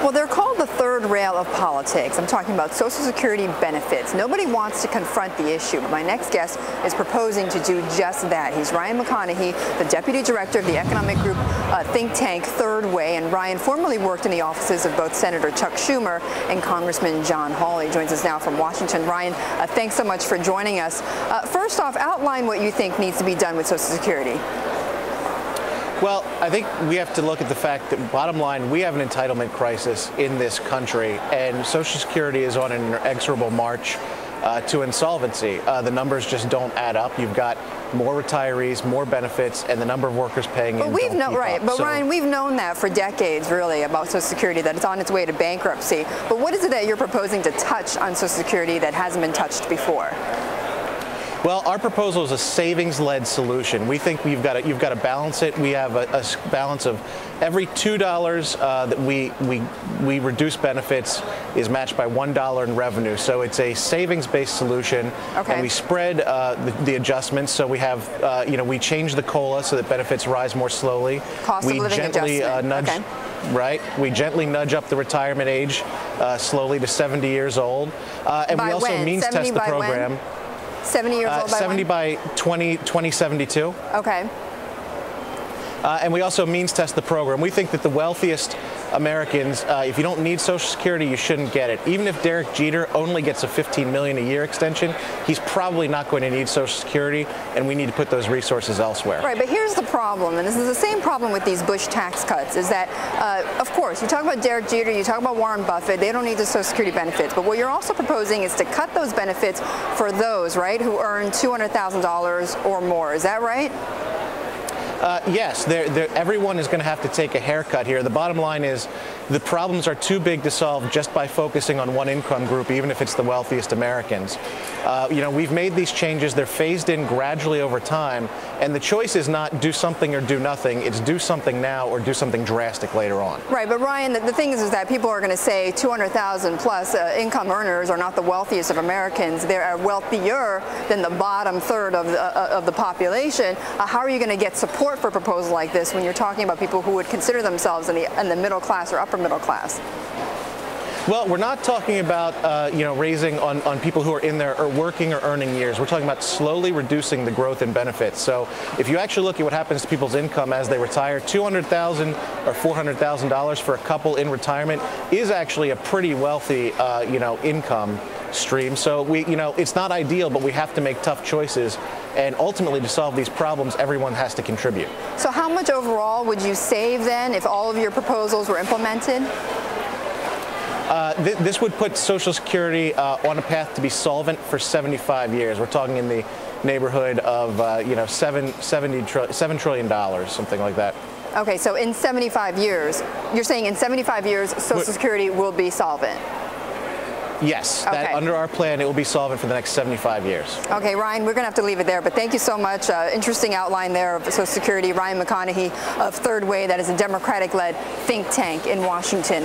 Well, they're called the third rail of politics. I'm talking about Social Security benefits. Nobody wants to confront the issue, but my next guest is proposing to do just that. He's Ryan McConaghy, the Deputy Director of the economic group think tank Third Way, and Ryan formerly worked in the offices of both Senator Chuck Schumer and Congressman John Hawley. He joins us now from Washington. Ryan, thanks so much for joining us. First off, outline what you think needs to be done with Social Security. Well, I think we have to look at the fact that, bottom line, we have an entitlement crisis in this country, and Social Security is on an inexorable march to insolvency. The numbers just don't add up. You've got more retirees, more benefits, and the number of workers paying in don't keep up. But Ryan, we've known that for decades, really, about Social Security, that it's on its way to bankruptcy. But what is it that you're proposing to touch on Social Security that hasn't been touched before? Well, our proposal is a savings-led solution. We think you've got to balance it. We have a balance of every $2 that we reduce benefits is matched by $1 in revenue. So it's a savings-based solution, and we spread the adjustments. So we have, we change the COLA so that benefits rise more slowly. Cost of living adjustment. Right. We gently nudge up the retirement age slowly to 70 years old, and we also means test the program. When? 70 years old by 70 by 2072. Okay. And we also means test the program. We think that the wealthiest Americans, if you don't need Social Security, you shouldn't get it. Even if Derek Jeter only gets a $15 million a year extension, he's probably not going to need Social Security, and we need to put those resources elsewhere. Right, but here's the problem, and this is the same problem with these Bush tax cuts, is that, of course, you talk about Derek Jeter, you talk about Warren Buffett, they don't need the Social Security benefits, but what you're also proposing is to cut those benefits for those, right, who earn $200,000 or more. Is that right? Yes, everyone is going to have to take a haircut here. The bottom line is the problems are too big to solve just by focusing on one income group, even if it's the wealthiest Americans. We've made these changes. They're phased in gradually over time, and the choice is not do something or do nothing. It's do something now or do something drastic later on. Right, but Ryan, the thing is that people are going to say 200,000 plus income earners are not the wealthiest of Americans. They're wealthier than the bottom third of the population. How are you going to get support for a proposal like this when you're talking about people who would consider themselves in the middle class or upper middle class? Well, we're not talking about raising on people who are in their working or earning years. We're talking about slowly reducing the growth in benefits. So if you actually look at what happens to people's income as they retire, $200,000 or $400,000 for a couple in retirement is actually a pretty wealthy income stream. So it's not ideal, but we have to make tough choices. And ultimately, to solve these problems, everyone has to contribute. So how much overall would you save then if all of your proposals were implemented? This would put Social Security on a path to be solvent for 75 years. We're talking in the neighborhood of $7 trillion, something like that. Okay, so in 75 years, you're saying in 75 years, Social Security will be solvent? Yes, that under our plan, it will be solvent for the next 75 years. Okay, Ryan, we're going to have to leave it there, but thank you so much. Interesting outline there of Social Security. Ryan McConaghy of Third Way, that is a Democratic-led think tank in Washington.